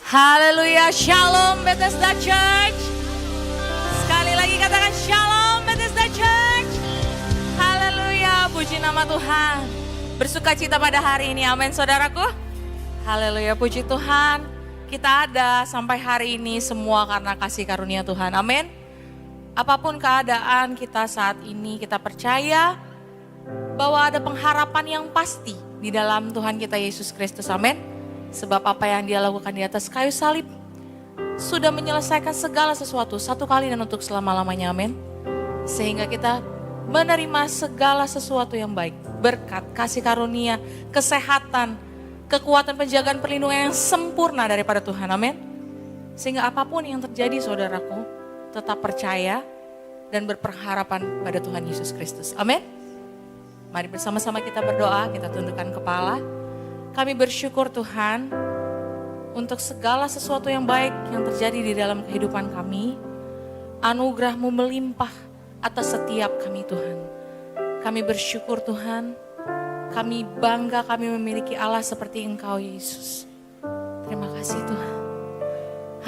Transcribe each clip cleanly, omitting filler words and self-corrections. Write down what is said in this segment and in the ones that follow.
Haleluya, Shalom Bethesda Church. Sekali lagi katakan Shalom Bethesda Church. Haleluya, puji nama Tuhan. Bersuka cita pada hari ini, amin saudaraku. Haleluya, puji Tuhan. Kita ada sampai hari ini semua karena kasih karunia Tuhan, amin. Apapun keadaan kita saat ini, kita percaya bahwa ada pengharapan yang pasti di dalam Tuhan kita Yesus Kristus, amin. Sebab apa yang dia lakukan di atas kayu salib sudah menyelesaikan segala sesuatu satu kali dan untuk selama-lamanya, amin. Sehingga kita menerima segala sesuatu yang baik, berkat, kasih karunia, kesehatan, kekuatan, penjagaan, perlindungan yang sempurna daripada Tuhan, amin. Sehingga apapun yang terjadi saudaraku, tetap percaya dan berpengharapan pada Tuhan Yesus Kristus, amin. Mari bersama-sama kita berdoa, kita tundukkan kepala. Kami bersyukur Tuhan untuk segala sesuatu yang baik yang terjadi di dalam kehidupan kami. Anugerah-Mu melimpah atas setiap kami Tuhan. Kami bersyukur Tuhan, kami bangga kami memiliki Allah seperti Engkau Yesus. Terima kasih Tuhan.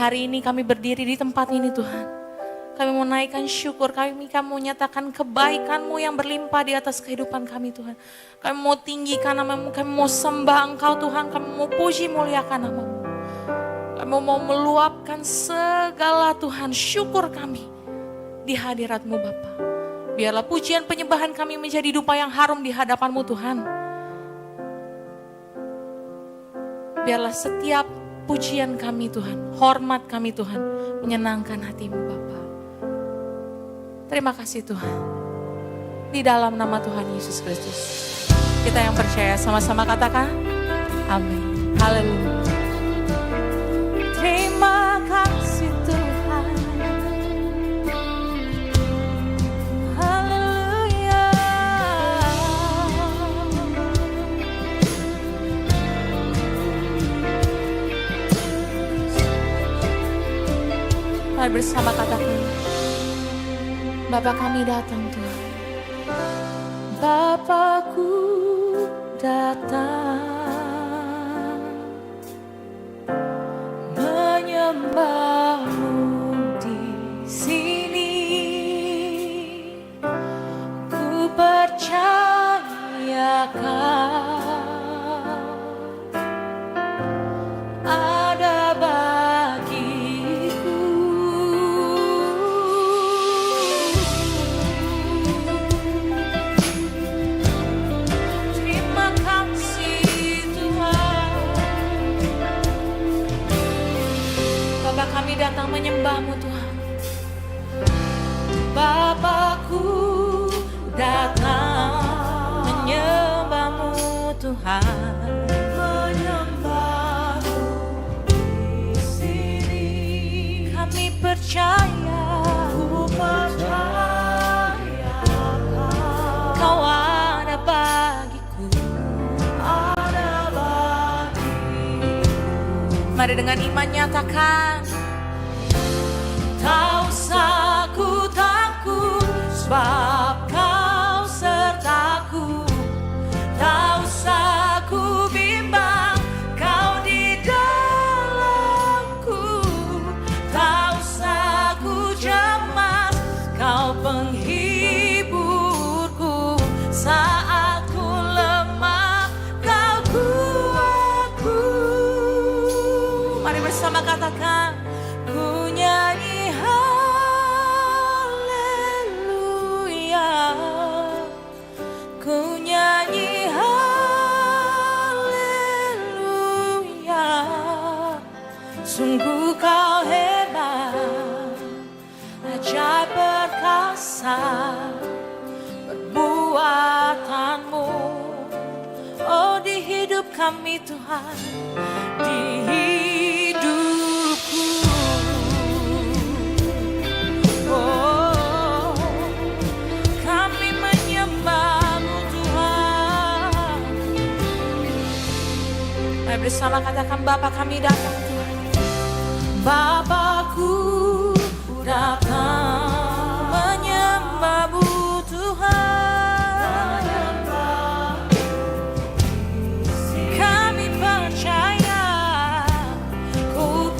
Hari ini kami berdiri di tempat ini Tuhan. Kami mau naikkan syukur, kami mau nyatakan kebaikan-Mu yang berlimpah di atas kehidupan kami Tuhan. Kami mau tinggikan nama-Mu, kami mau sembah Engkau Tuhan, kami mau puji muliakan nama-Mu. Kami mau meluapkan segala Tuhan syukur kami di hadirat-Mu Bapa. Biarlah pujian penyembahan kami menjadi dupa yang harum di hadapan-Mu Tuhan. Biarlah setiap pujian kami Tuhan, hormat kami Tuhan, menyenangkan hati-Mu Bapa. Terima kasih Tuhan. Di dalam nama Tuhan Yesus Kristus. Kita yang percaya sama-sama katakan amin. Haleluya. Terima kasih Tuhan. Haleluya. Mari bersama katakan, Bapa kami datang Tuhan. Bapakku datang menyembah-Mu di sini. Ku percaya Kau ada bagiku. Terima kasih Tuhan. Bapa kami datang menyembah-Mu Tuhan. Bapakku datang menyembah-Mu Tuhan. Menyembah-Mu di sini. Kami percaya, ku percaya Kau ada bagiku. Ada bagiku. Mari dengan iman nyatakan, tak usah ku takut, sebab Kau sertaku. Tak usah ku bimbang, Kau di dalamku. Tak usah ku cemas, Kau penghiburku. Saat ku lemah, Kau kuatku. Mari bersama katakan, ku nyanyi haleluya. Ku nyanyi haleluya. Sungguh Kau hebat, ajaib perkasa perbuatan-Mu. Oh di hidup kami Tuhan, di hidupku. Oh, kami menyembah-Mu Tuhan. Mari bersama katakan, Bapa kami datang Tuhan. Bapakku datang menyembah-Mu Tuhan. Kami percaya, ku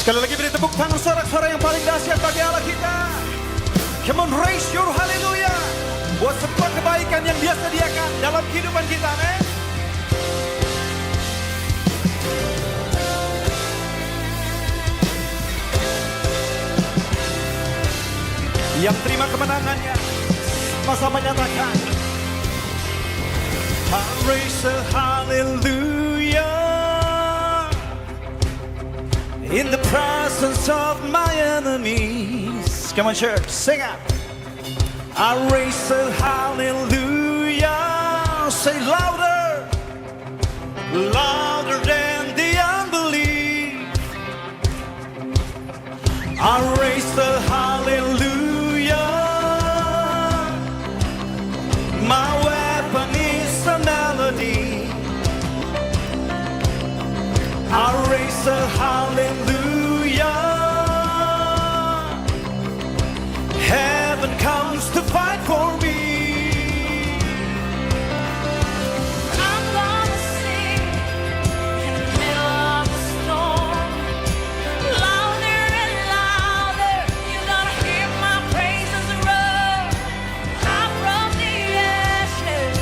Sekali lagi beri tepuk tangan sorak-sorai yang paling dahsyat bagi Allah kita. Come on, raise your hallelujah buat semua kebaikan yang Dia sediakan dalam kehidupan kita, amen. Yang terima kemenangannya sama-sama nyatakan, I raise a hallelujah in the presence of my enemies. Come on, church, sing it. I raise a hallelujah. Say louder, louder than the unbelief. I raise a hallelujah. My weapon is a melody. I raise a hallelujah. Heaven comes to fight for me. I'm gonna sing in the middle of the storm. Louder and louder, you're gonna hear my praises roar. Up from the ashes,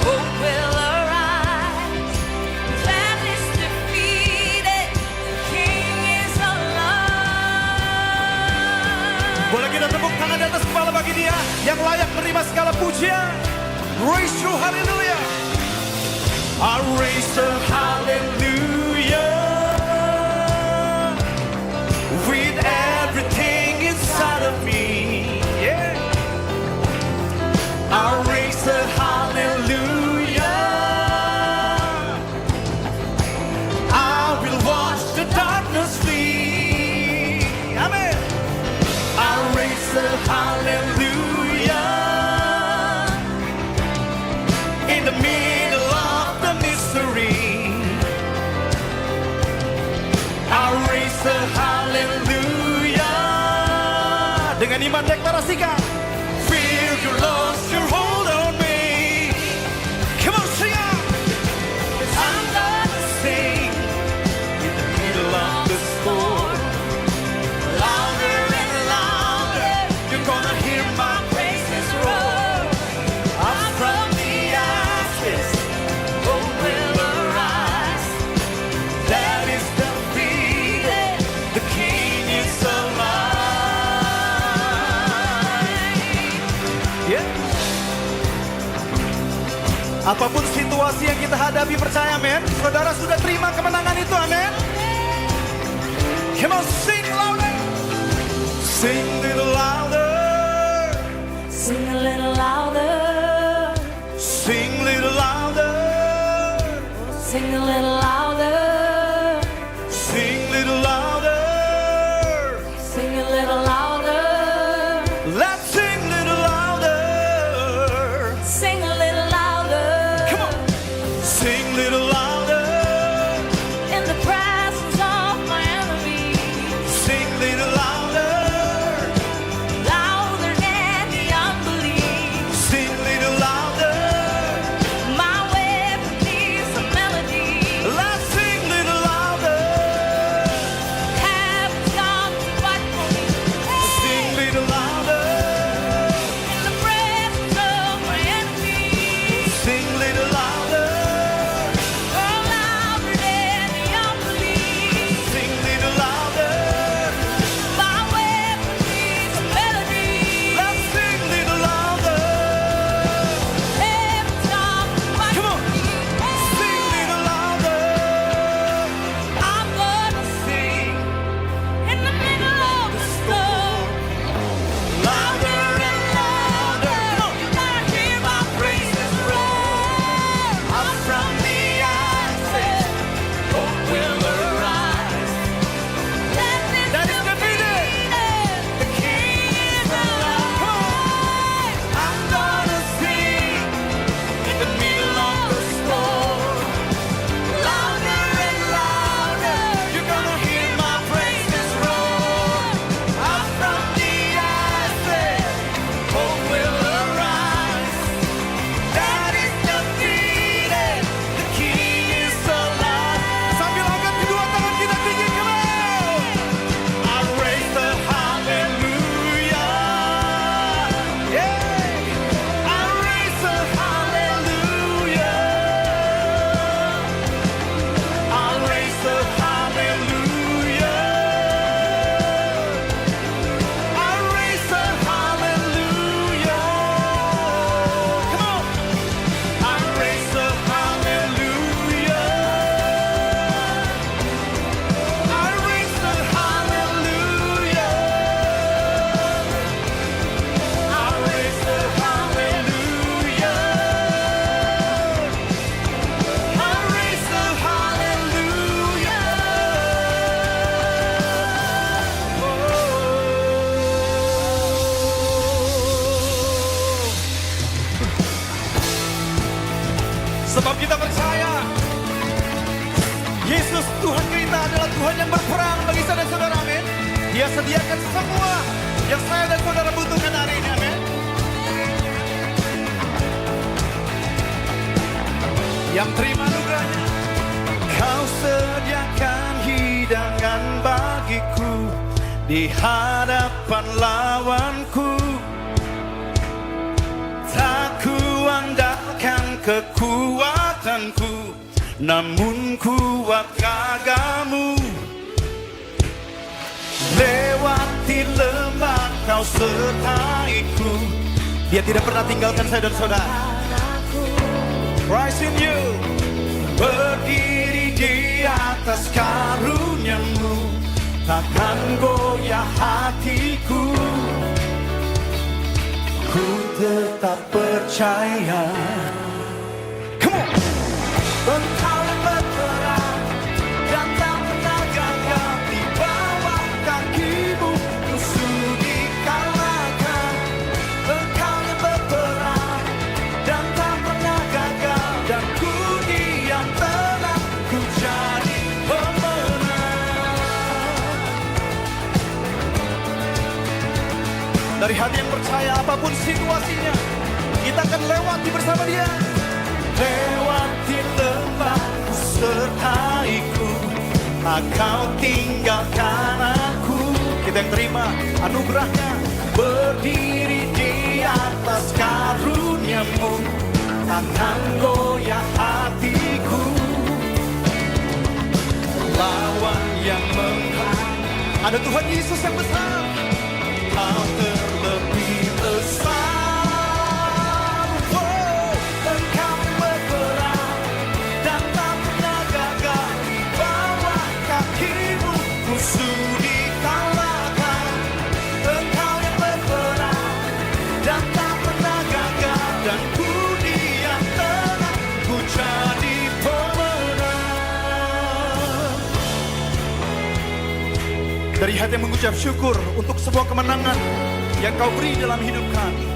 hope will arise. Death is defeated, the King is alive. Boleh kita tepuk tangan di atas kepala bagi Dia yang layak menerima segala pujian. Raise your hallelujah. I raise a hallelujah with everything inside of me. Yeah. I raise a hallelujah. I will watch the darkness flee. Amen. I raise a hallelujah in the middle of the mystery. I raise a hallelujah. Dengan iman deklarasikan, feel your lost your hold on me. Come on, sing out. I'm gonna sing in the middle of the storm. Louder and louder, you're gonna hear my praises roar. Up from the ashes, hope will arise. That is defeated, the King is alive. Yeah. Apapun situasi yang kita hadapi, percaya, men, saudara sudah terima kemenangan itu, amen. Come on, sing louder. Sing a little louder. Sing a little louder, Sing a little louder. sing a little louder, Sing a little louder. sing a little louder, Let's sing a little louder. sing a little louder. Come on. Sing a little louder. In the presence of my enemy, Sing a little louder. louder than the unbelief. Sing a little louder. My weapon is a melody. Sebab kita percaya Yesus Tuhan kita adalah Tuhan yang berperang bagi saya dan saudara, amin. Dia sediakan semua yang saya dan saudara butuhkan hari ini, amin. Yang terima anugerahnya, Kau sediakan hidangan bagiku di hadapan lawanku. Tak kuandalkan kekuatanku, namun kuat gagamu. Lewati lembah Kau sertaiku. Dia tidak pernah tinggalkan saya dan saudara. Rise in you, berdiri di atas karunia-Mu, takkan goyah hatiku. Ku tetap percaya. Come on. Engkau yang berperang dan tak pernah gagal. Di bawah kaki-Mu musuh dikalahkan. Engkau yang berperang dan tak pernah gagal. Dan ku diam tenang, ku jadi pemenang. Dari hati yang percaya, apapun situasinya, kita akan lewati bersama Dia. Lewati lembah sertaiku, Kau tinggalkan aku. Kita yang terima anugerahnya, berdiri di atas karunia-Mu, takkan goyah hatiku. Lawan yang menghadang, ada Tuhan Yesus yang besar. Kau terlebih besar. Dari hati yang mengucap syukur untuk sebuah kemenangan yang Kau beri dalam hidup kami.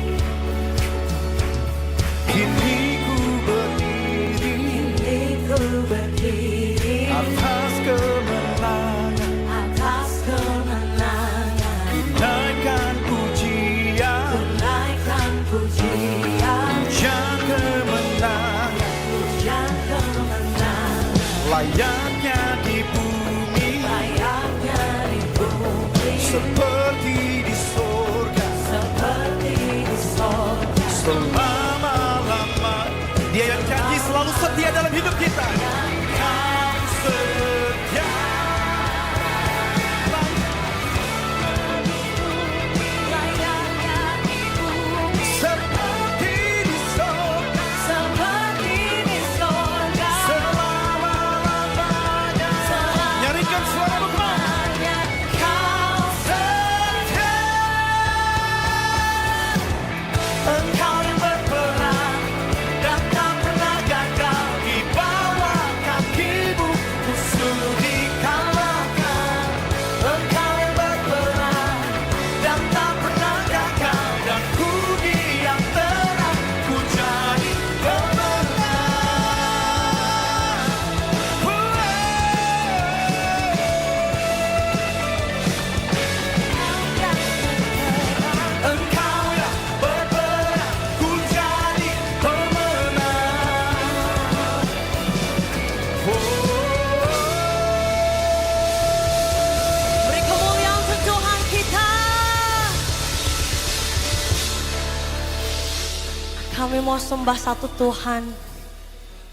Kini ku berdiri atas kemenangan. Naikkan pujian, pujian kemenangan, layaknya di bumi, seperti di sorga, selama-lama. Dia yang janji selalu setia dalam hidup kita. Kau setia. Kami mau sembah satu Tuhan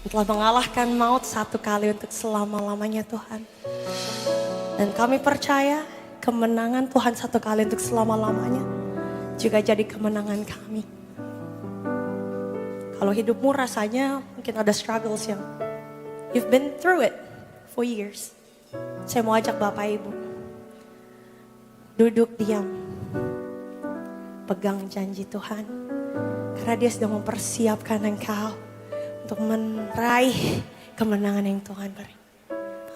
yang telah mengalahkan maut satu kali untuk selama-lamanya Tuhan. Dan kami percaya kemenangan Tuhan satu kali untuk selama-lamanya juga jadi kemenangan kami. Kalau hidupmu rasanya mungkin ada struggles yang you've been through it for years. Saya mau ajak Bapak Ibu duduk diam, pegang janji Tuhan. Karena Dia sedang mempersiapkan engkau untuk meraih kemenangan yang Tuhan beri.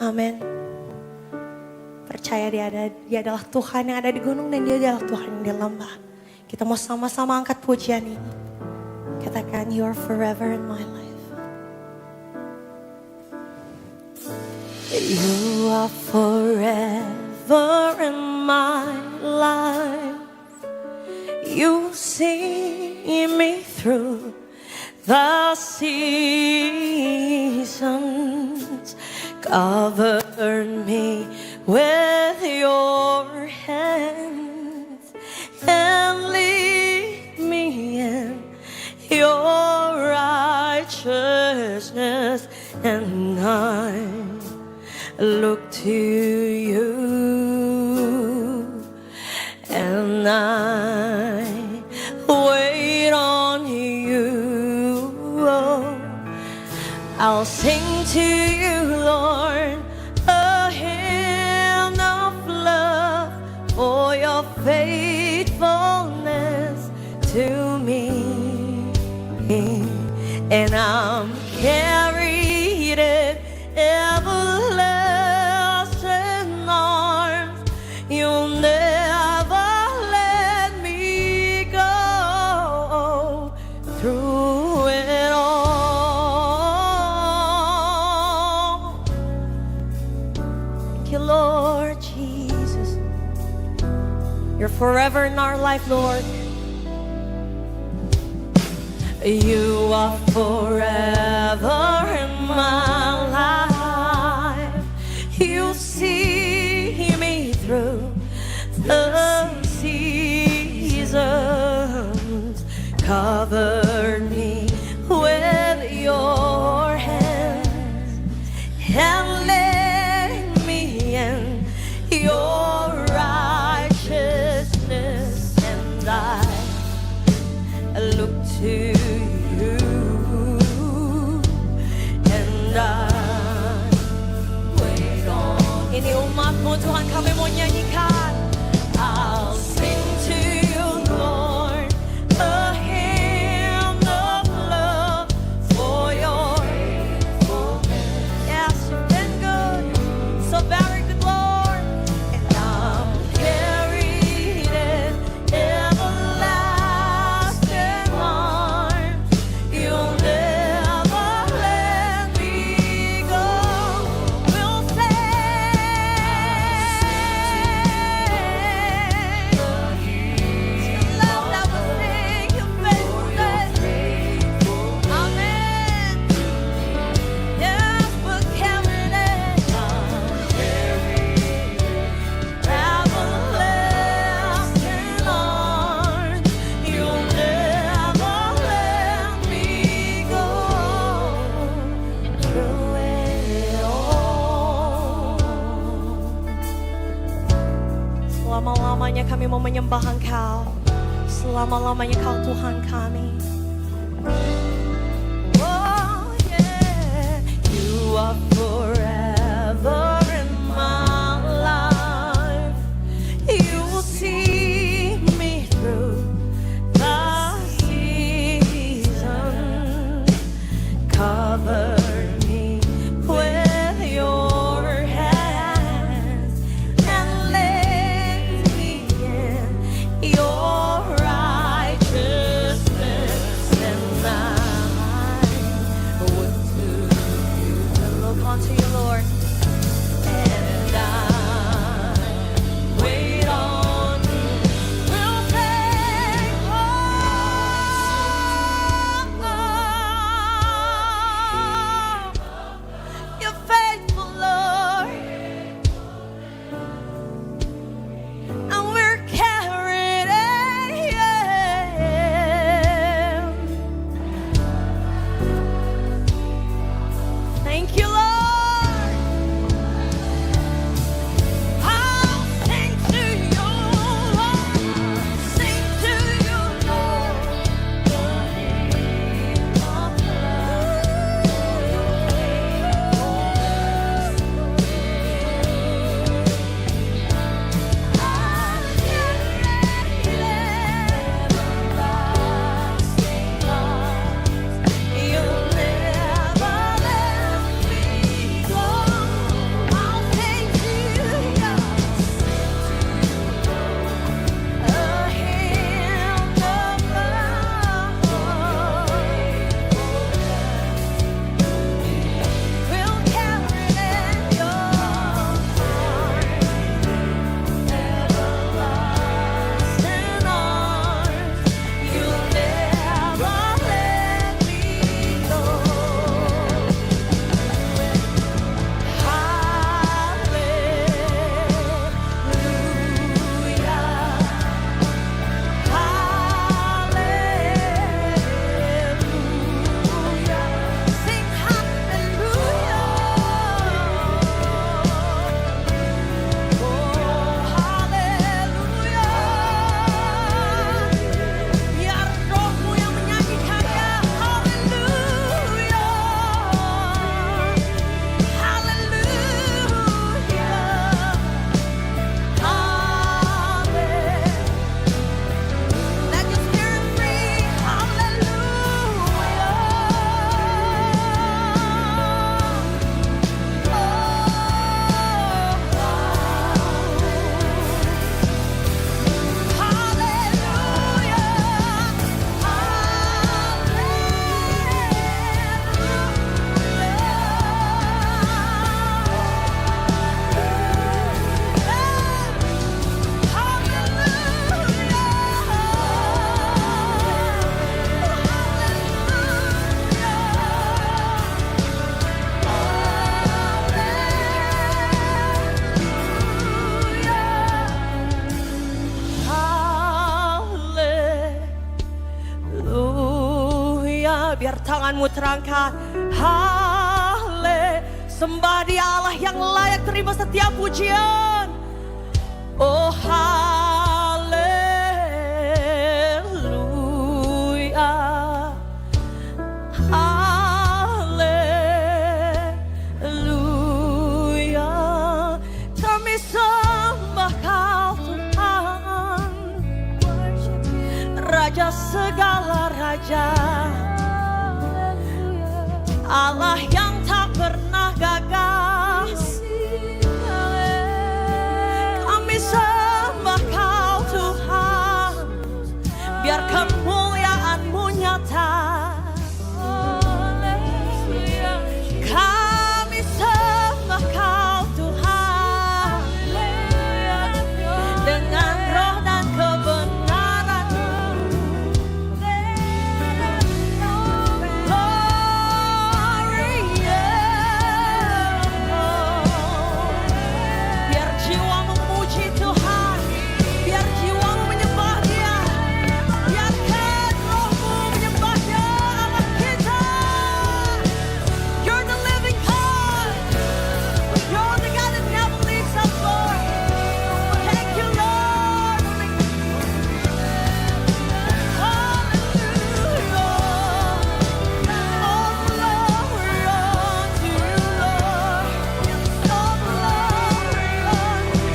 Amin. Percaya Dia adalah Tuhan yang ada di gunung dan Dia adalah Tuhan yang di lembah. Kita mau sama-sama angkat pujian ini. Katakan, You are forever in my life. You are forever in my life. You see me through the seasons. Cover me with your hands and lead me in your righteousness, and I look to you, and I wait on you. I'll sing to you, Lord, a hymn of love for your faithfulness to me. And I'm carried in everlasting arms. You'll never let me go through it all. Thank you, Lord Jesus. You're forever in our life, Lord. You are forever in my life. You see me through the seasons. Cover me with your hands and let me in your righteousness, and I look to you, and I wait on. Ini umatmu Tuhan, kami mau nyanyikan. I'll sing to you, Lord, a hymn of love for your faithfulness. Yes, you've been good, so very good, Lord. And I'm carried in everlasting arms. You'll never let me go. We'll sing loud that we'll sing your faithfulness. Amen. Yes, we're carried in everlasting arms. You'll never let me go through it all. Selama-lamanya kami mau menyembah Engkau. Selama-lamanya Kau Tuhan kami. Oh yeah, you are forever in my life. You will see me through the seasons. Cover me with your hands and let me in your righteousness, biar tanganmu terangkat. Hale, sembah Dia Allah yang layak terima setiap pujian. Oh haleluya, haleluya. Kami sembah Kau Tuhan, Raja segala raja, Allah yang tak pernah gagal. Kami sembah Kau Tuhan, biar kemuliaan-Mu nyata. Kami sembah Kau Tuhan, dengan roh dan kebenaran. Biar jiwa memuji Tuhan, biar jiwamu menyembah Dia, biarkan rohmu menyembah Dia Allah kita. You're the living God, you're the God that never leaves us, Lord. Thank you, Lord. Hallelujah. All glory unto you, Lord. All glory unto you,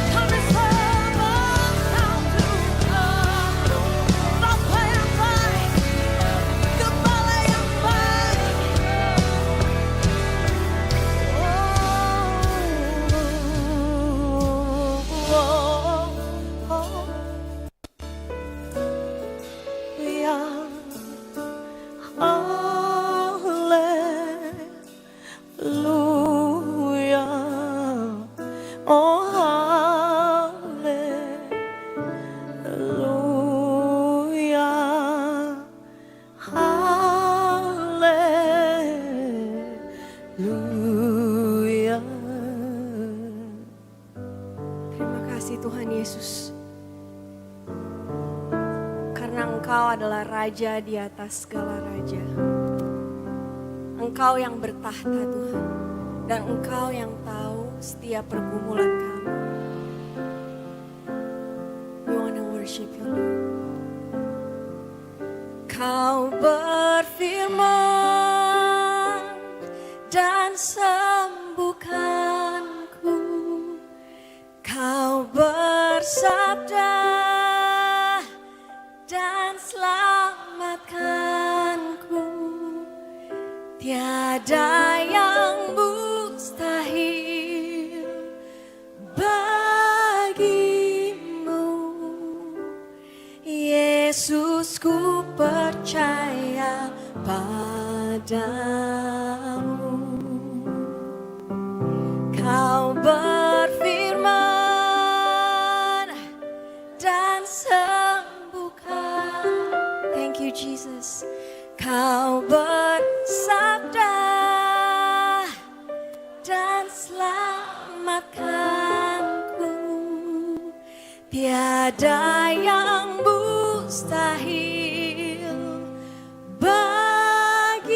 Kami sembah Kau Tuhan, Bapa yang baik, Gembala yang baik. Haleluya, oh haleluya, haleluya. Terima kasih Tuhan Yesus, karena Engkau adalah Raja di atas segala raja. Engkau yang bertahta Tuhan, dan Engkau yang tahu setiap pergumulan kami. We wanna worship you, Lord. Kau berfirman dan sembuhkanku. Kau bersabda dan selamatkanku. Tiada yang mustahil bagimu, Yesus, ku percaya padamu. Kau berfirman dan sembuhkan. Thank you, Jesus. Kau bersabda dan selamatkanku. Tiada yang mustahil bagimu,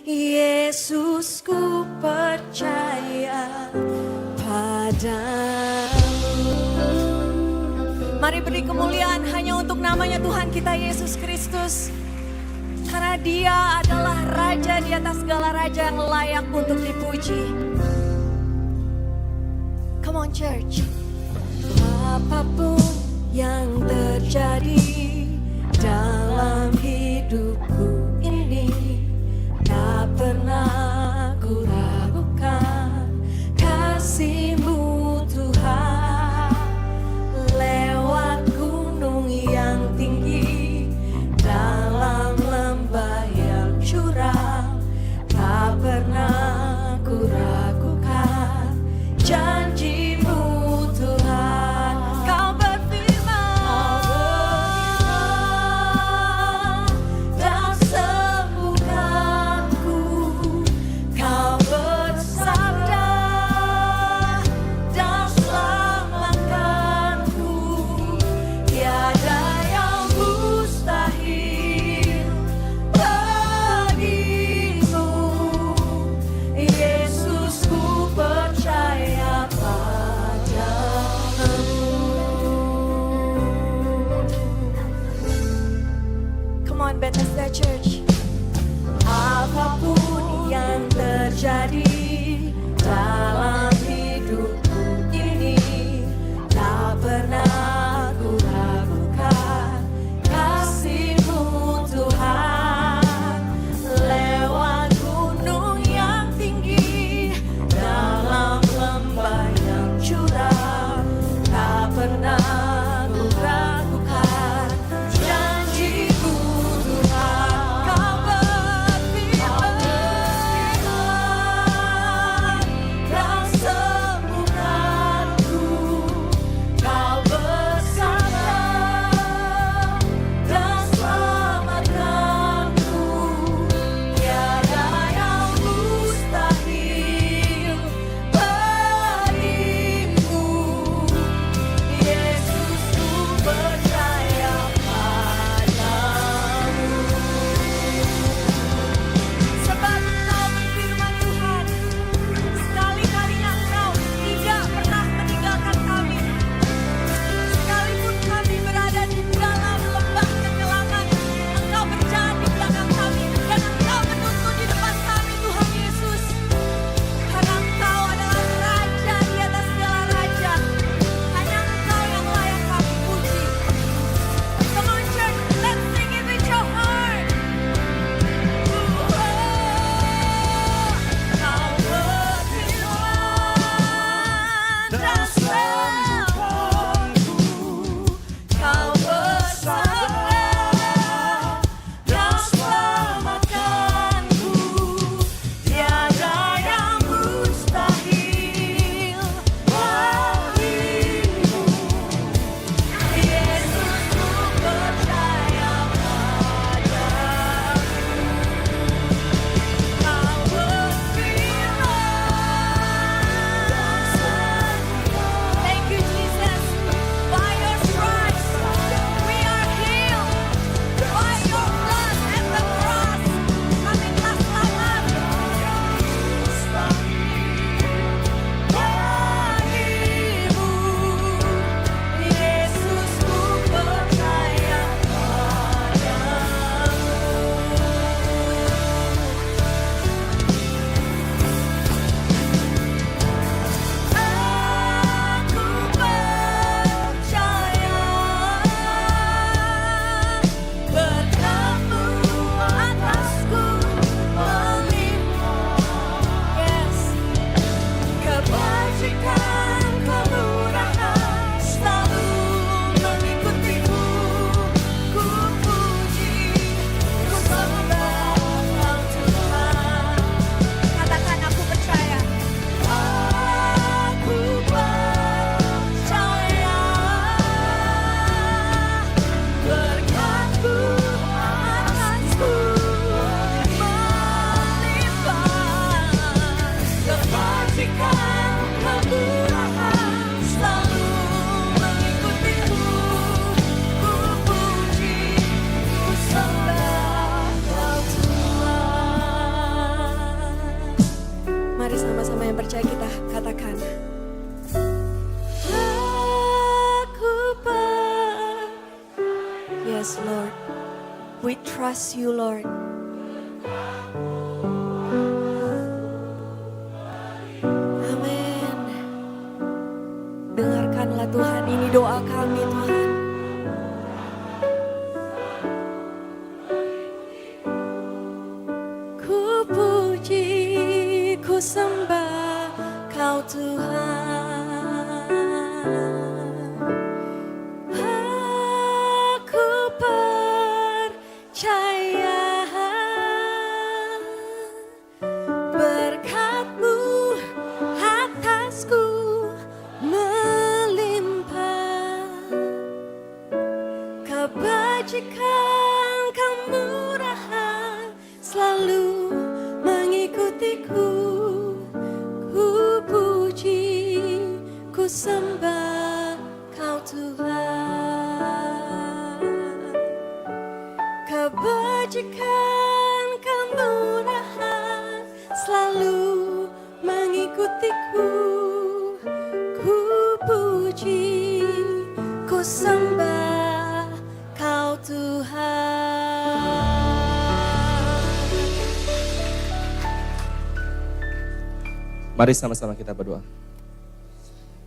Yesus, ku percaya padamu. Mari beri kemuliaan hanya untuk namanya Tuhan kita Yesus Kristus. Karena Dia adalah Raja di atas segala raja yang layak untuk dipuji. Come on church. Apapun yang terjadi dalam hidupku ini, tak pernah ku ragukan kasih-Mu Tuhan. Lewat gunung yang tinggi, dalam lembah yang curam, tak pernah ku ragukan janji-Mu Tuhan. Kau berfirman Tuhan Bethesda Church. Apapun yang terjadi dalam hidupku ini, tak pernah ku ragukan kasih-Mu Tuhan. Lewat gunung yang tinggi, dalam lembah yang curam, tak pernah ku ragukan janji-Mu Tuhan. Kau berfirman, Kau sembuhkanku, Kau bersabda dan selamatkanku. Tiada yang mustahil bagimu, Yesus, ku percaya padamu. Sebab Engkau berfirman Tuhan, sekali-kalinya Engkau tidak pernah meninggalkan kami. Sekalipun kami berada di dalam lembah kekelaman, Engkau berjalan di belakang kami, dan Engkau menuntun di depan kami, Tuhan Yesus. Karena Engkau adalah Raja di atas segala raja. Hanya Engkau yang layak kami puji. Come on church, let's sing it with your heart. Kau berfirman dan sembuhkanku, Kau bersabda dan selamatkanku. Tiada yang mustahil bagimu, Yesus, ku percaya padamu. Kau berfirman dan sembuhkan. Thank you Jesus. By your stripes we are healed. By your blood at the cross kami telah selamat. Bagimu, Yesus, ku percaya padamu. Aku percaya berkat-Mu atasku melimpah. Yes. Kebajikan, kemurahan selalu mengikutiku. Ku puji, ku sembah Engkau Tuhan. Katakan aku percaya. Aku percaya berkat-Mu atasku melimpah. Kebajikan, kemurahan selalu mengikutiku. Ku puji, ku sembah Engkau Tuhan. Mari sama-sama yang percaya kita katakan. Yes Lord, we trust you Lord. Amin. Dengarkanlah Tuhan, ini doa kami Tuhan. Ku puji, ku sembah Kau Tuhan. Aku percaya berkat-Mu atasku melimpah. Kebajikan, kemurahan selalu mengikutiku. Ku puji, ku sembah Kau Tuhan. Kebajikan, kemurahan selalu mengikutiku. Ku puji, ku sembah Kau Tuhan. Mari sama-sama kita berdoa.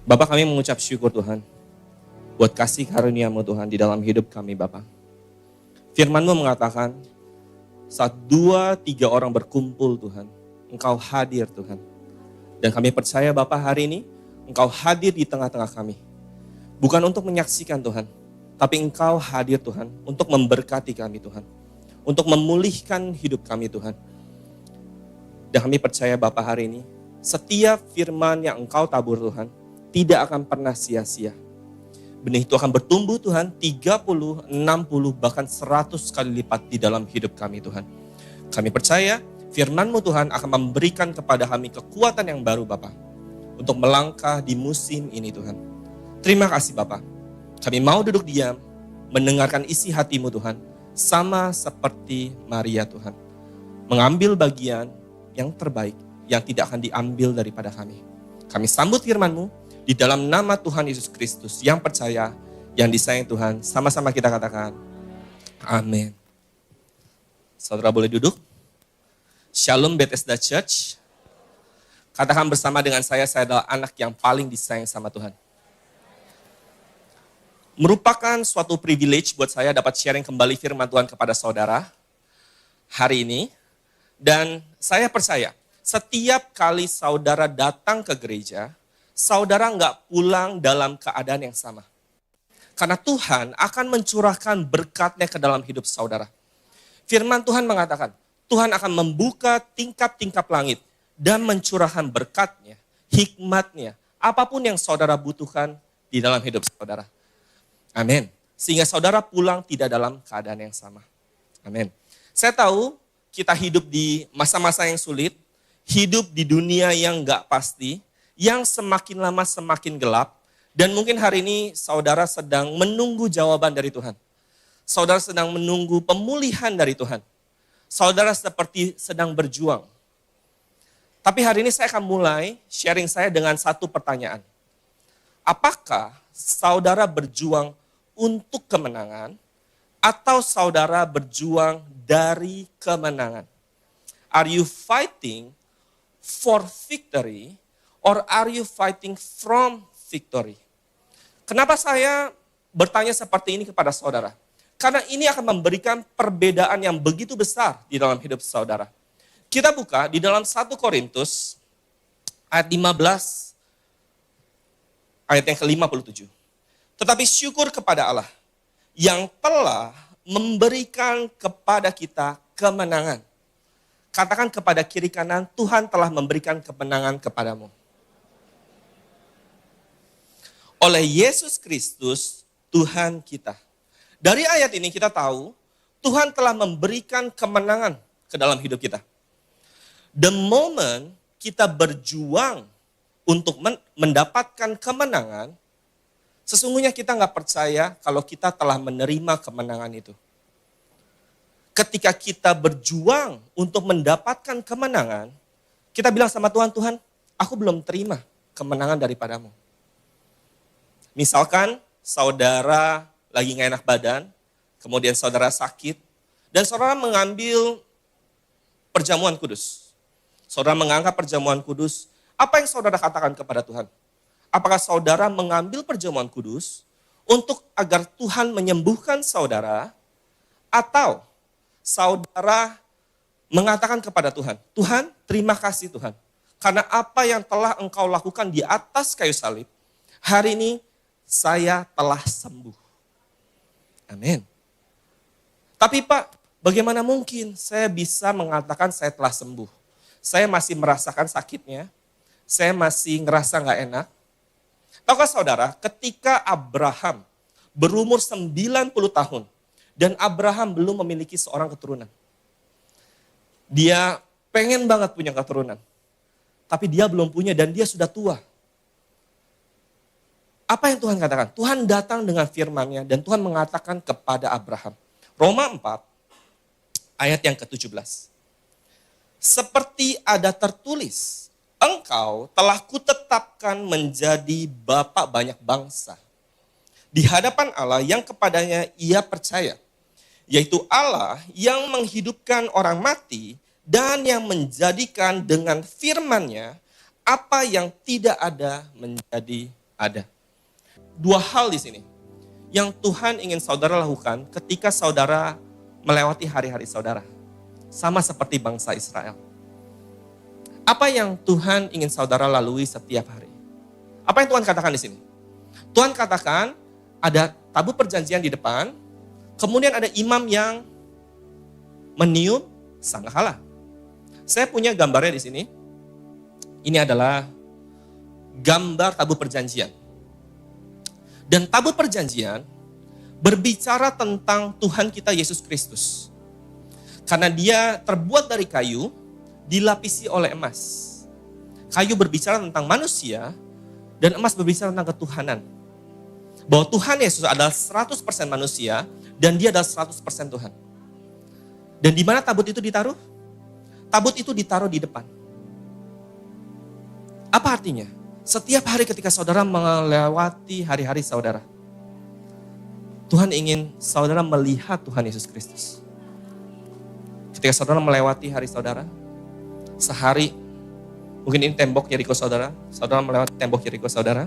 Bapak, kami mengucap syukur Tuhan buat kasih karunia-Mu Tuhan di dalam hidup kami Bapak. Firman-Mu mengatakan saat 2-3 orang berkumpul Tuhan, Engkau hadir Tuhan. Dan kami percaya Bapak hari ini Engkau hadir di tengah-tengah kami. Bukan untuk menyaksikan Tuhan, tapi Engkau hadir Tuhan untuk memberkati kami Tuhan. Untuk memulihkan hidup kami Tuhan. Dan kami percaya Bapak hari ini, setiap firman yang Engkau tabur Tuhan, tidak akan pernah sia-sia. Benih itu akan bertumbuh Tuhan, 30, 60, bahkan 100 kali lipat di dalam hidup kami Tuhan. Kami percaya firman-Mu Tuhan akan memberikan kepada kami kekuatan yang baru Bapak. Untuk melangkah di musim ini Tuhan. Terima kasih Bapak. Kami mau duduk diam, mendengarkan isi hati-Mu Tuhan. Sama seperti Maria Tuhan. Mengambil bagian yang terbaik, yang tidak akan diambil daripada kami. Kami sambut firman-Mu di dalam nama Tuhan Yesus Kristus. Yang percaya, yang disayang Tuhan. Sama-sama kita katakan, amin. Saudara boleh duduk. Shalom Bethesda Church. Katakan bersama dengan saya adalah anak yang paling disayang sama Tuhan. Merupakan suatu privilege buat saya dapat sharing kembali firman Tuhan kepada saudara hari ini. Dan saya percaya, setiap kali saudara datang ke gereja, saudara nggak pulang dalam keadaan yang sama. Karena Tuhan akan mencurahkan berkat-Nya ke dalam hidup saudara. Firman Tuhan mengatakan, Tuhan akan membuka tingkap-tingkap langit dan mencurahkan berkat-Nya, hikmat-Nya, apapun yang saudara butuhkan di dalam hidup saudara. Amin. Sehingga saudara pulang tidak dalam keadaan yang sama. Amin. Saya tahu kita hidup di masa-masa yang sulit, hidup di dunia yang gak pasti, yang semakin lama semakin gelap, dan mungkin hari ini saudara sedang menunggu jawaban dari Tuhan. Saudara sedang menunggu pemulihan dari Tuhan. Saudara seperti sedang berjuang. Tapi hari ini saya akan mulai sharing saya dengan satu pertanyaan. Apakah saudara berjuang untuk kemenangan atau saudara berjuang dari kemenangan? Are you fighting for victory or are you fighting from victory? Kenapa saya bertanya seperti ini kepada saudara? Karena ini akan memberikan perbedaan yang begitu besar di dalam hidup saudara. Kita buka di dalam 1 Korintus ayat 15 ayat yang ke-57. Tetapi syukur kepada Allah yang telah memberikan kepada kita kemenangan. Katakan kepada kiri kanan, Tuhan telah memberikan kemenangan kepadamu. Oleh Yesus Kristus, Tuhan kita. Dari ayat ini kita tahu, Tuhan telah memberikan kemenangan ke dalam hidup kita. The moment kita berjuang untuk mendapatkan kemenangan, sesungguhnya kita nggak percaya kalau kita telah menerima kemenangan itu. Ketika kita berjuang untuk mendapatkan kemenangan, kita bilang sama Tuhan, Tuhan, aku belum terima kemenangan daripadamu. Misalkan saudara lagi nggak enak badan, kemudian saudara sakit, dan saudara mengambil perjamuan kudus. Saudara menganggap perjamuan kudus, apa yang saudara katakan kepada Tuhan? Apakah saudara mengambil perjamuan kudus untuk agar Tuhan menyembuhkan saudara, atau saudara mengatakan kepada Tuhan, Tuhan terima kasih Tuhan, karena apa yang telah Engkau lakukan di atas kayu salib, hari ini saya telah sembuh. Amin. Tapi Pak, bagaimana mungkin saya bisa mengatakan saya telah sembuh? Saya masih merasakan sakitnya, saya masih ngerasa gak enak. Tahukah saudara, ketika Abraham berumur 90 tahun dan Abraham belum memiliki seorang keturunan. Dia pengen banget punya keturunan, tapi dia belum punya dan dia sudah tua. Apa yang Tuhan katakan? Tuhan datang dengan firman-Nya dan Tuhan mengatakan kepada Abraham. Roma 4 ayat yang ke-17. Seperti ada tertulis, engkau telah kutetapkan menjadi bapa banyak bangsa di hadapan Allah yang kepadanya ia percaya, yaitu Allah yang menghidupkan orang mati dan yang menjadikan dengan firman-Nya apa yang tidak ada menjadi ada. Dua hal di sini yang Tuhan ingin saudara lakukan ketika saudara melewati hari-hari saudara. Sama seperti bangsa Israel. Apa yang Tuhan ingin saudara lalui setiap hari? Apa yang Tuhan katakan di sini? Tuhan katakan ada tabut perjanjian di depan, kemudian ada imam yang meniup sangkakala. Saya punya gambarnya di sini. Ini adalah gambar tabut perjanjian. Dan tabut perjanjian berbicara tentang Tuhan kita Yesus Kristus. Karena dia terbuat dari kayu, dilapisi oleh emas. Kayu berbicara tentang manusia, dan emas berbicara tentang ketuhanan. Bahwa Tuhan Yesus adalah 100% manusia, dan dia adalah 100% Tuhan. Dan di mana tabut itu ditaruh? Tabut itu ditaruh di depan. Apa artinya? Setiap hari ketika saudara melewati hari-hari saudara, Tuhan ingin saudara melihat Tuhan Yesus Kristus. Ketika saudara melewati hari saudara, sehari, mungkin ini tembok Yeriko saudara melewati tembok Yeriko saudara.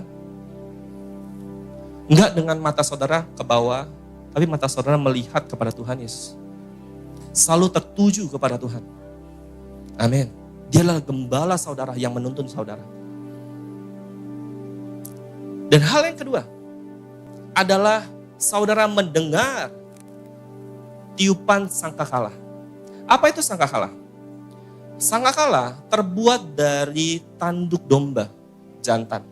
Enggak dengan mata saudara ke bawah, tapi mata saudara melihat kepada Tuhan Yesus. Selalu tertuju kepada Tuhan. Amin. Dia adalah gembala saudara yang menuntun saudara. Dan hal yang kedua adalah saudara mendengar tiupan sangkakala. Apa itu sangkakala? Sangkakala terbuat dari tanduk domba jantan.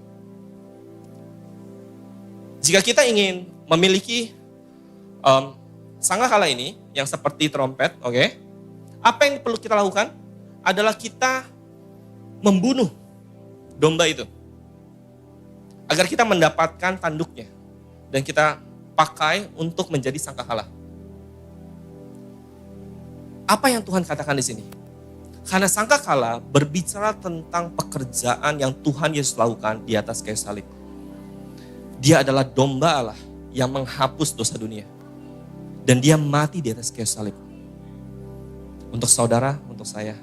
Jika kita ingin memiliki sangkakala ini yang seperti trompet, oke? Apa yang perlu kita lakukan adalah kita membunuh domba itu. Agar kita mendapatkan tanduknya dan kita pakai untuk menjadi sangkakala. Apa yang Tuhan katakan di sini? Karena sangkakala berbicara tentang pekerjaan yang Tuhan Yesus lakukan di atas kayu salib. Dia adalah domba Allah yang menghapus dosa dunia. Dan dia mati di atas kayu salib. Untuk saudara, untuk saya.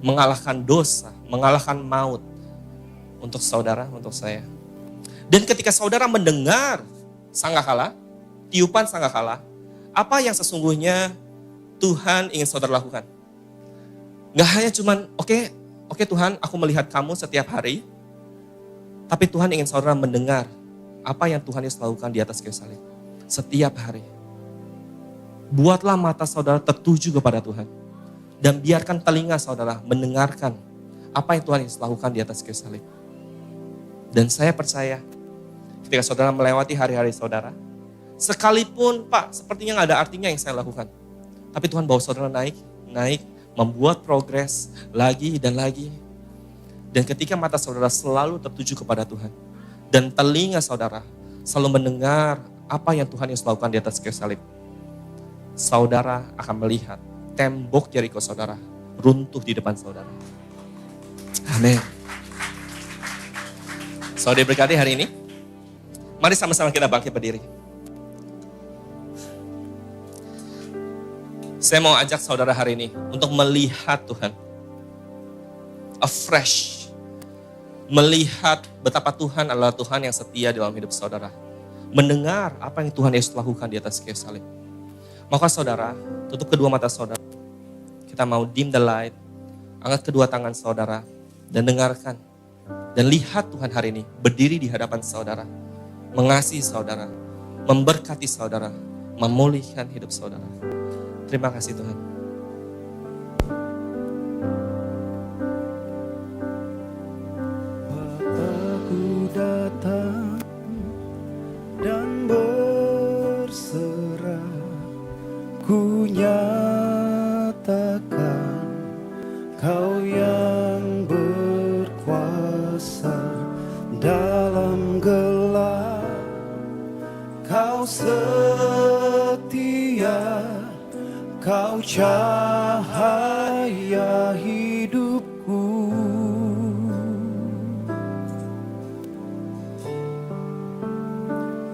Mengalahkan dosa, mengalahkan maut. Untuk saudara, untuk saya. Dan ketika saudara mendengar sangkakala, tiupan sangkakala, apa yang sesungguhnya Tuhan ingin saudara lakukan? Gak hanya cuman, oke Tuhan, aku melihat kamu setiap hari, tapi Tuhan ingin saudara mendengar apa yang Tuhan Yesus lakukan di atas kayu salib. Setiap hari. Buatlah mata saudara tertuju kepada Tuhan. Dan biarkan telinga saudara mendengarkan apa yang Tuhan Yesus lakukan di atas kayu salib. Dan saya percaya, ketika saudara melewati hari-hari saudara, sekalipun Pak, sepertinya gak ada artinya yang saya lakukan. Tapi Tuhan bawa saudara naik, membuat progres lagi dan lagi. Dan ketika mata saudara selalu tertuju kepada Tuhan. Dan telinga saudara selalu mendengar apa yang Tuhan Yesus lakukan di atas kayu salib. Saudara akan melihat tembok Yeriko saudara runtuh di depan saudara. Amin. Saudara berkati hari ini. Mari sama-sama kita bangkit berdiri. Saya mau ajak saudara hari ini untuk melihat Tuhan. Afresh. Melihat betapa Tuhan adalah Tuhan yang setia dalam hidup saudara. Mendengar apa yang Tuhan Yesus lakukan di atas kayu salib. Maka saudara, tutup kedua mata saudara. Kita mau dim the light. Angkat kedua tangan saudara. Dan dengarkan. Dan lihat Tuhan hari ini berdiri di hadapan saudara. Mengasihi saudara. Memberkati saudara. Memulihkan hidup saudara. Terima kasih Tuhan. Bapakku datang dan berserah, ku nyatakan Kau yang berkuasa dalam gelap, Kau setia, Kau cahaya hidupku.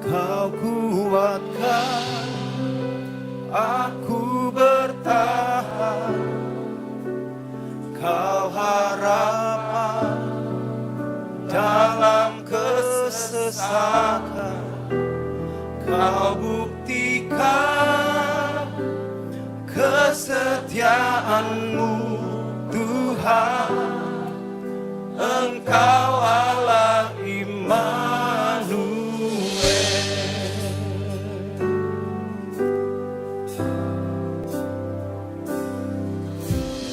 Kau kuatkan aku bertahan, Kau harapan Kau buktikan kesetiaan-Mu Tuhan, Engkau Allah Immanuel.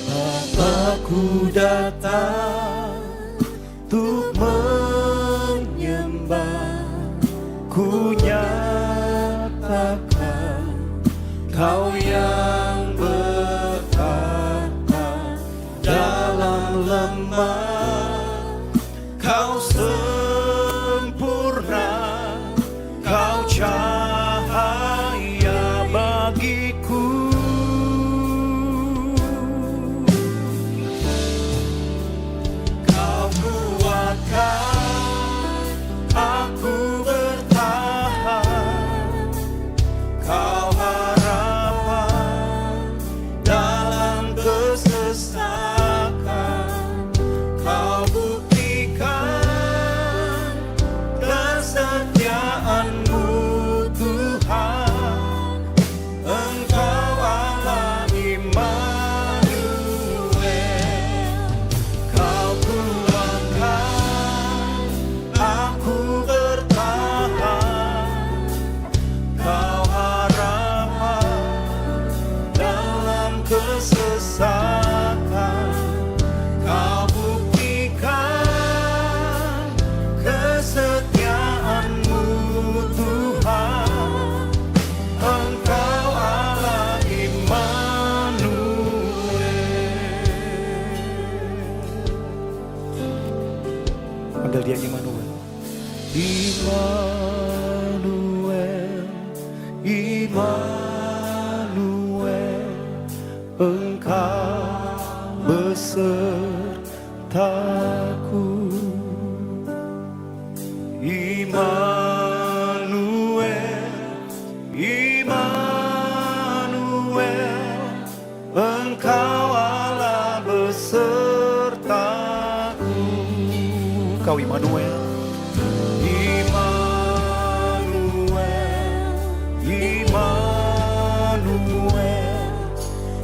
Bapakku datang untuk menyembah, ku nyatakan Kau yang bertata dalam lemah. Kau sempurna, Kau cahaya bagiku. Kau kuatkan aku bertahan, Kau harapan dalam kesesakan. Kau buktikan kesetiaan-Mu Tuhan, Engkau Allah Immanuel. Kau kuatkan aku bertahan, Kau harapan dalam kesesakan. Kau buktikan kesetiaan-Mu Tuhan, Engkau Allah Immanuel. Panggil dia Immanuel. Immanuel, Immanuel, Engkau besertaku. Immanuel, Immanuel, Engkau Allah besertaku. Kau Immanuel. Immanuel, Immanuel,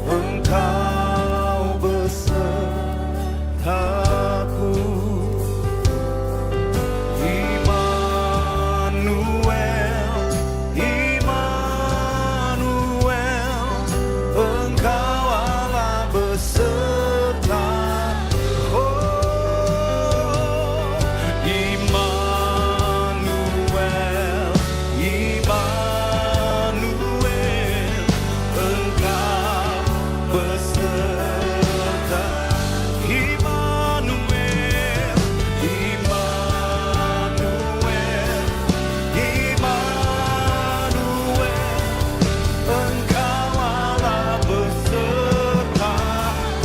Engkau besertaku. Immanuel, Immanuel, Engkau Allah besertaku. Oh, Immanuel, Immanuel, Engkau beserta. Immanuel, Immanuel, Immanuel, Engkau Allah beserta.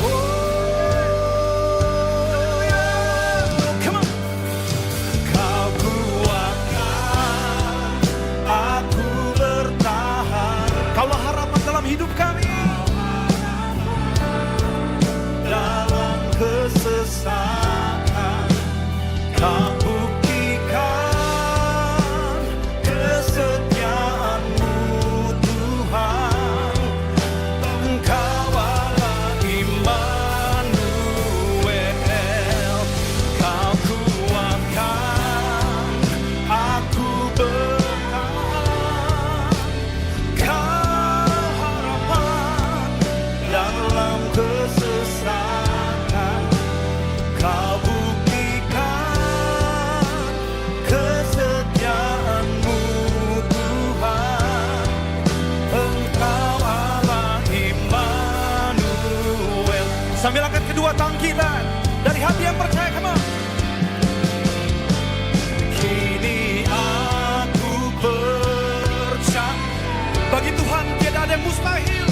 Oh, yeah. Come on. Kau kuatkan aku bertahan, Kaulah harapan dalam hidup kami. Dalam kesesakan, Kau buktikan kesetiaan-Mu Tuhan, Engkau Allah Immanuel. Kau kuatkan aku bertahan, Kau harapan dalam kesesakan. Kau buktikan kesetiaan-Mu Tuhan, Engkau Allah Immanuel. Sambil angkat kedua tangan kita dari hati yang percaya, come on. Kini aku percaya bagi Tuhan tidak ada yang mustahil.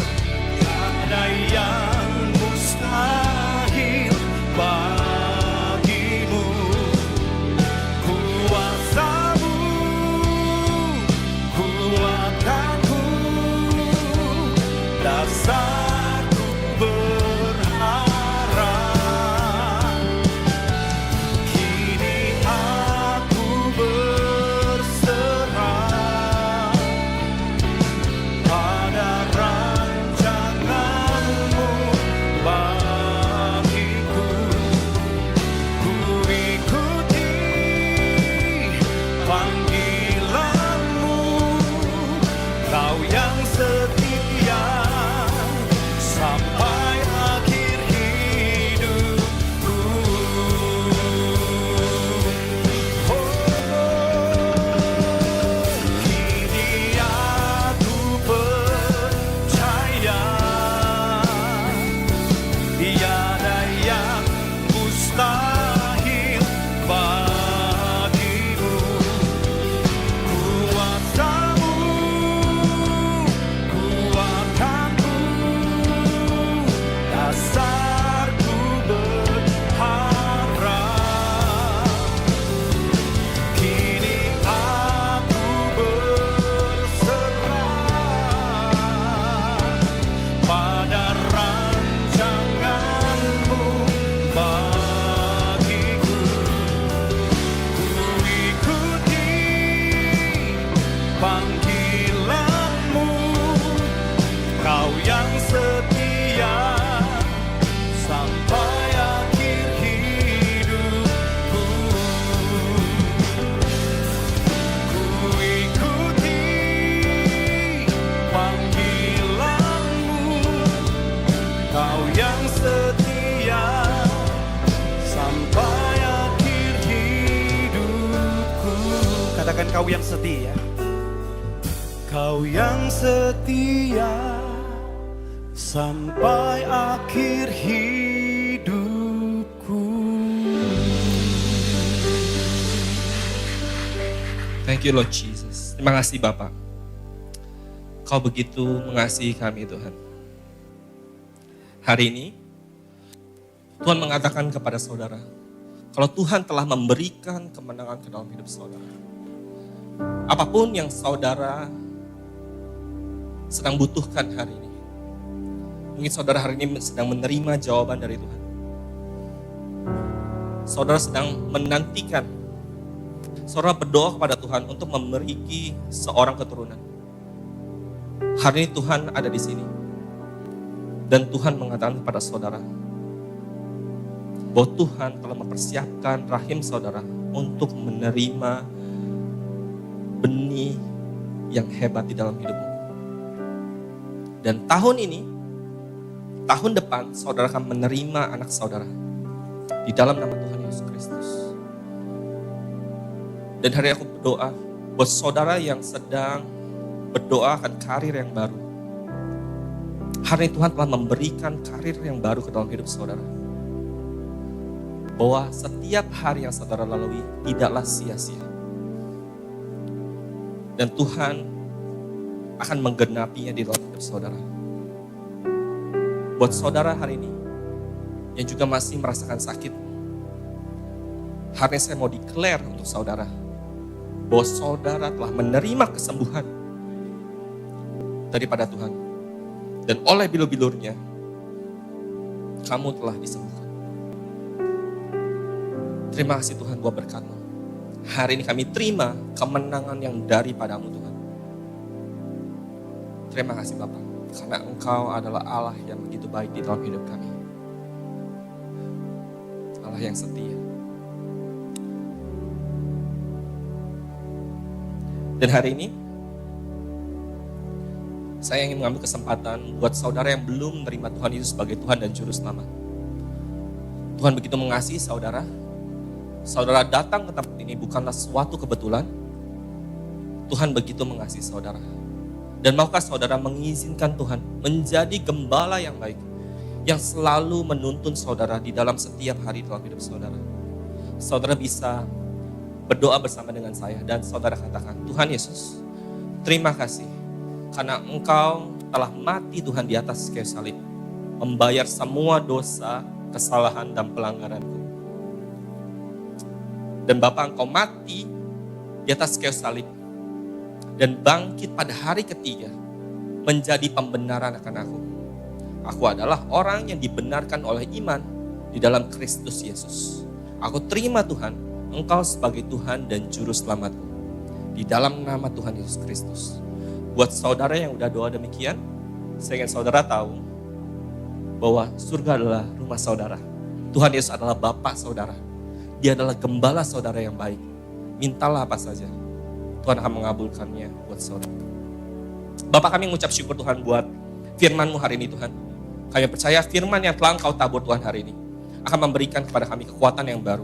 Ada yang mustahil bagimu. Kuasa-Mu kuatkanku, dasarku berharap. Kini aku berserah, Kau yang setia. Kau yang setia sampai akhir hidupku. Thank you Lord Jesus. Terima kasih Bapak. Kau begitu mengasihi kami Tuhan. Hari ini Tuhan mengatakan kepada saudara, kalau Tuhan telah memberikan kemenangan ke dalam hidup saudara, apapun yang saudara sedang butuhkan hari ini, mungkin saudara hari ini sedang menerima jawaban dari Tuhan. Saudara sedang menantikan, saudara berdoa kepada Tuhan untuk memiliki seorang keturunan. Hari ini Tuhan ada di sini. Dan Tuhan mengatakan kepada saudara, bahwa Tuhan telah mempersiapkan rahim saudara untuk menerima benih yang hebat di dalam hidupmu. Dan tahun ini, tahun depan saudara akan menerima anak saudara di dalam nama Tuhan Yesus Kristus. Dan hari aku berdoa buat saudara yang sedang berdoa akan karir yang baru. Hari ini Tuhan telah memberikan karir yang baru ke dalam hidup saudara. Bahwa setiap hari yang saudara lalui tidaklah sia-sia. Dan Tuhan akan menggenapinya di dalam hidup saudara. Buat saudara hari ini yang juga masih merasakan sakit, hari ini saya mau declare untuk saudara bahwa saudara telah menerima kesembuhan daripada Tuhan. Dan oleh bilur-bilurnya, kamu telah disembuhkan. Terima kasih Tuhan buat berkat-Mu. Hari ini kami terima kemenangan yang daripadamu Tuhan. Terima kasih Bapa, karena Engkau adalah Allah yang begitu baik di dalam hidup kami. Allah yang setia. Dan hari ini, saya ingin mengambil kesempatan buat saudara yang belum menerima Tuhan Yesus sebagai Tuhan dan Juru Selamat. Tuhan begitu mengasihi saudara. Saudara datang ke tempat ini bukanlah suatu kebetulan. Tuhan begitu mengasihi saudara. Dan maukah saudara mengizinkan Tuhan menjadi gembala yang baik, yang selalu menuntun saudara di dalam setiap hari dalam hidup saudara. Saudara bisa berdoa bersama dengan saya dan saudara katakan, Tuhan Yesus, terima kasih. Karena Engkau telah mati Tuhan di atas kayu salib. Membayar semua dosa, kesalahan dan pelanggaranku. Dan Bapa, Engkau mati di atas kayu salib. Dan bangkit pada hari ketiga. Menjadi pembenaran akan aku. Aku adalah orang yang dibenarkan oleh iman di dalam Kristus Yesus. Aku terima Tuhan, Engkau sebagai Tuhan dan Juru Selamatku. Di dalam nama Tuhan Yesus Kristus. Buat saudara yang udah doa demikian, saya ingin saudara tahu bahwa surga adalah rumah saudara. Tuhan Yesus adalah Bapa saudara. Dia adalah gembala saudara yang baik. Mintalah apa saja, Tuhan akan mengabulkannya buat saudara. Bapak, kami mengucap syukur Tuhan buat firman-Mu hari ini Tuhan. Kami percaya firman yang telah Engkau tabur Tuhan hari ini akan memberikan kepada kami kekuatan yang baru.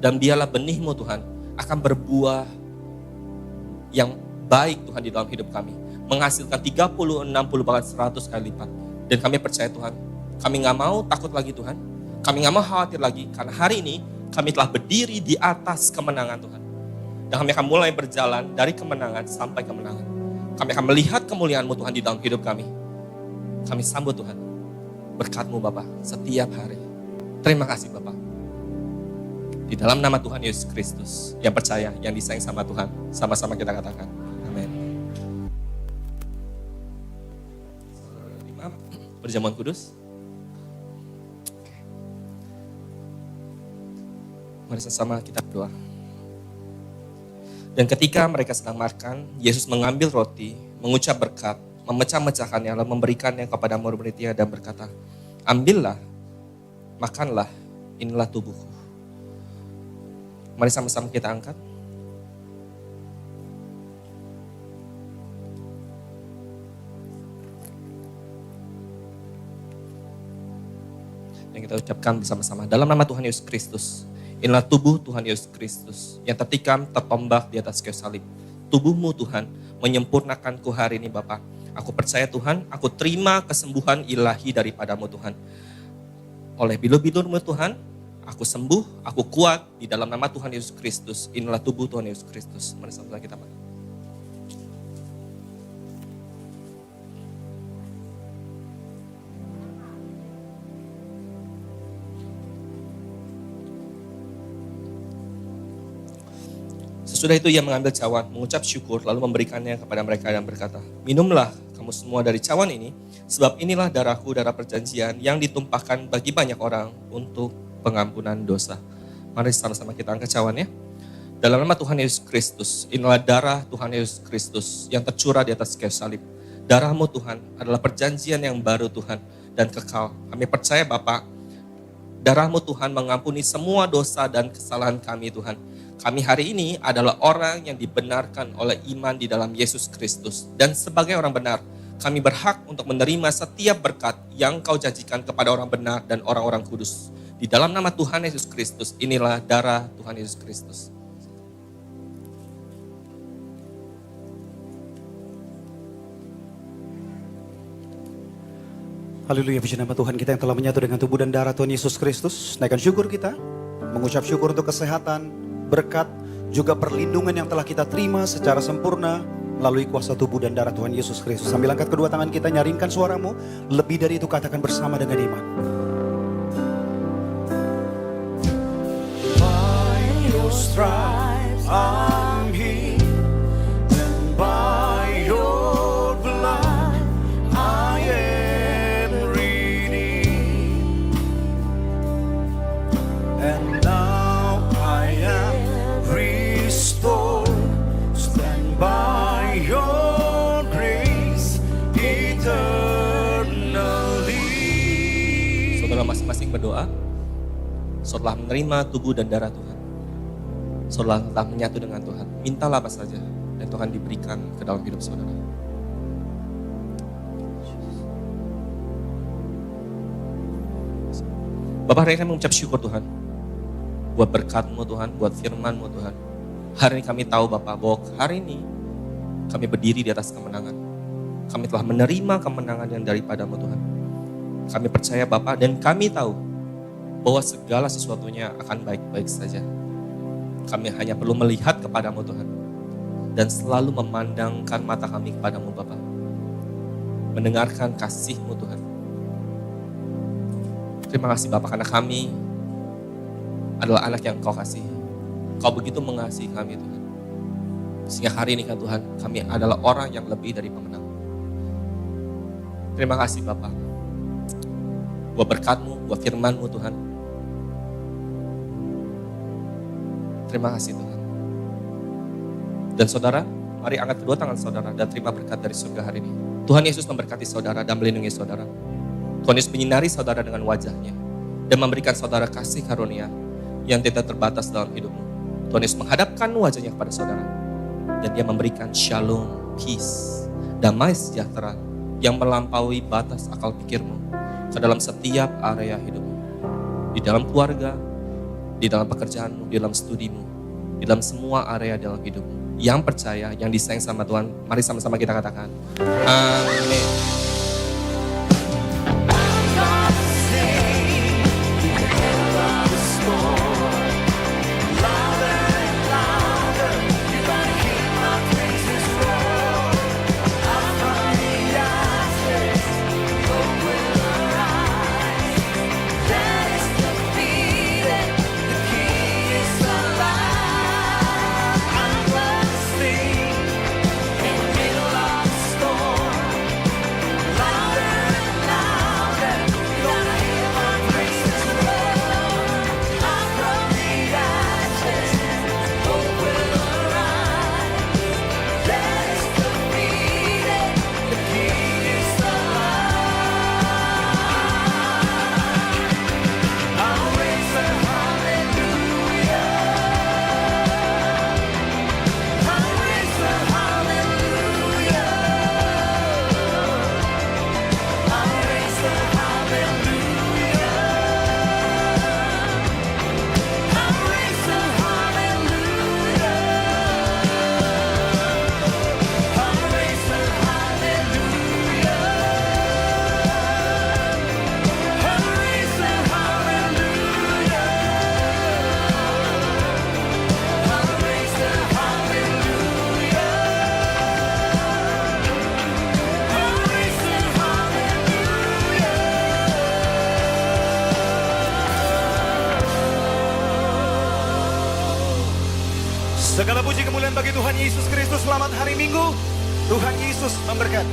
Dan biarlah benih-Mu Tuhan akan berbuah yang baik Tuhan di dalam hidup kami. Menghasilkan 30, 60, bahkan 100 kali lipat. Dan kami percaya Tuhan, kami gak mau takut lagi Tuhan. Kami gak mau khawatir lagi. Karena hari ini kami telah berdiri di atas kemenangan Tuhan. Dan kami akan mulai berjalan dari kemenangan sampai kemenangan. Kami akan melihat kemuliaan-Mu Tuhan di dalam hidup kami. Kami sambut Tuhan berkat-Mu Bapa setiap hari. Terima kasih Bapa. Di dalam nama Tuhan Yesus Kristus, yang percaya, yang disayang sama Tuhan, sama-sama kita katakan, amin. Perjamuan kudus. Mari sama kita berdoa. Dan ketika mereka sedang makan, Yesus mengambil roti, mengucap berkat, memecah-mecahkannya, lalu memberikannya kepada murid-muridnya dan berkata, ambillah, makanlah, inilah tubuhku. Mari sama-sama kita angkat. Dan kita ucapkan bersama-sama dalam nama Tuhan Yesus Kristus. Inilah tubuh Tuhan Yesus Kristus yang tertikam, tertombak di atas kayu salib. tubuh-Mu Tuhan menyempurnakanku hari ini Bapa. Aku percaya Tuhan, aku terima kesembuhan ilahi daripada-Mu Tuhan. Oleh bilur-bilur-Mu Tuhan, aku sembuh, aku kuat di dalam nama Tuhan Yesus Kristus. Inilah tubuh Tuhan Yesus Kristus. Mari sama kita Pak. Sesudah itu ia mengambil cawan, mengucap syukur, lalu memberikannya kepada mereka dan berkata, minumlah kamu semua dari cawan ini, sebab inilah darahku, darah perjanjian yang ditumpahkan bagi banyak orang untuk pengampunan dosa. Mari sama-sama kita angkat cawan ya. Dalam nama Tuhan Yesus Kristus, inilah darah Tuhan Yesus Kristus yang tercurah di atas kayu salib. Darah-Mu Tuhan adalah perjanjian yang baru Tuhan dan kekal. Kami percaya Bapa, darah-Mu Tuhan mengampuni semua dosa dan kesalahan kami Tuhan. Kami hari ini adalah orang yang dibenarkan oleh iman di dalam Yesus Kristus. Dan sebagai orang benar, kami berhak untuk menerima setiap berkat yang Kau janjikan kepada orang benar dan orang-orang kudus. Di dalam nama Tuhan Yesus Kristus, inilah darah Tuhan Yesus Kristus. Haleluya, puji nama Tuhan kita yang telah menyatu dengan tubuh dan darah Tuhan Yesus Kristus. Naikkan syukur kita, mengucap syukur untuk kesehatan, berkat, juga perlindungan yang telah kita terima secara sempurna melalui kuasa tubuh dan darah Tuhan Yesus Kristus. Sambil angkat kedua tangan kita, nyaringkan suaramu. Lebih dari itu katakan bersama dengan iman. By your stripes I'm healed, and by your blood I am redeemed. And now I am restored, stand by your grace eternally. Saudara masing-masing berdoa. Setelah menerima tubuh dan darah Tuhan, setelah telah menyatu dengan Tuhan, mintalah apa saja dan Tuhan diberikan ke dalam hidup saudara. Bapak, hari ini kami mengucap syukur Tuhan buat berkat-Mu Tuhan, buat firman-Mu Tuhan. Hari ini kami tahu Bapak bahwa hari ini kami berdiri di atas kemenangan. Kami telah menerima kemenangan yang daripada-Mu Tuhan. Kami percaya Bapak dan kami tahu bahwa segala sesuatunya akan baik-baik saja. Kami hanya perlu melihat kepada-Mu Tuhan dan selalu memandangkan mata kami kepada-Mu Bapa. Mendengarkan kasih-Mu Tuhan. Terima kasih Bapa karena kami adalah anak yang Kau kasih. Kau begitu mengasihi kami Tuhan. Sehingga hari ini kan Tuhan, kami adalah orang yang lebih dari pemenang. Terima kasih Bapa. Buat berkat-Mu, buat firman-Mu Tuhan. Terima kasih Tuhan. Dan saudara, mari angkat kedua tangan saudara dan terima berkat dari surga hari ini. Tuhan Yesus memberkati saudara dan melindungi saudara. Tuhan Yesus menyinari saudara dengan wajahnya dan memberikan saudara kasih karunia yang tidak terbatas dalam hidupmu. Tuhan Yesus menghadapkan wajahnya kepada saudara dan Dia memberikan shalom, peace, damai sejahtera yang melampaui batas akal pikirmu ke dalam setiap area hidupmu. Di dalam keluarga, di dalam pekerjaanmu, di dalam studimu, di dalam semua area dalam hidupmu. Yang percaya, yang disayang sama Tuhan, mari sama-sama kita katakan, amin. Segala puji kemuliaan bagi Tuhan Yesus Kristus. Selamat hari Minggu. Tuhan Yesus memberkati.